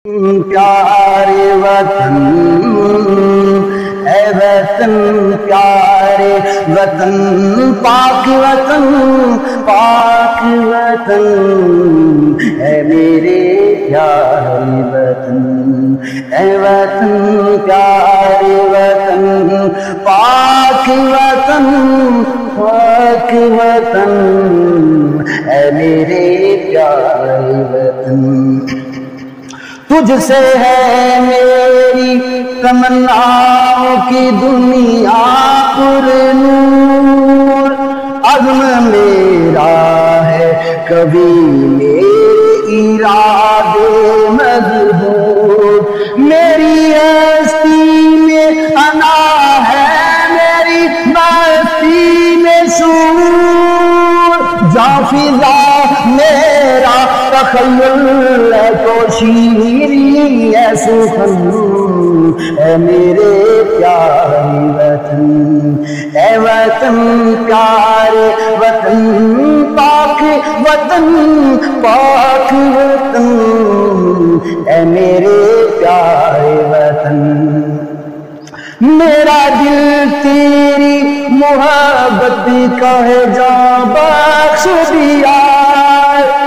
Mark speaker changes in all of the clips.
Speaker 1: پیارے وطن، اے وطن پیارے وطن، پاک وطن، پاک وطن، اے میرے پیارے وطن، اے وطن پیارے وطن، پاک وطن، پاک وطن، اے میرے پیارے وطن۔ تجھ سے ہے میری تمناؤں کی دنیا پر نور، عزم میرا ہے کبھی میرے ارادے مضبوط، میری ہستی میں انا ہے، میری مستی میں شعور، جاں فضا میرا تخیل ہے تو شیریں ہے سخن، اے میرے پیارے وطن، اے وطن پیارے وطن، پاک وطن، پاک وطن، اے میرے پیارے وطن۔ میرا دل تیری محبت کا ہے جاں بخش دیا،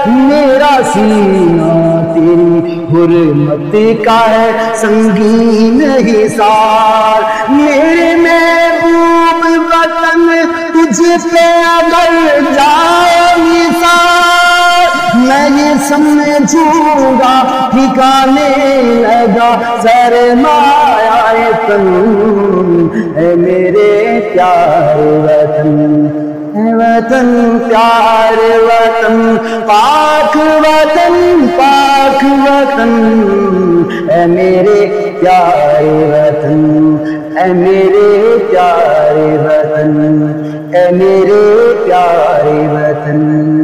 Speaker 1: میرا سینہ تیری حرمت کا ہے سنگین حصار، میرے محبوب وطن تجھ پہ اگر جائے نثار، میں یہ سمجھوں گا ٹھکانے لگا سرمایہ تن، اے میرے پیارے وطن، اے وطن پیارے وطن، پاک وطن، پاک وطن، اے میرے پیارے وطن، اے میرے پیارے وطن، اے میرے پیارے وطن۔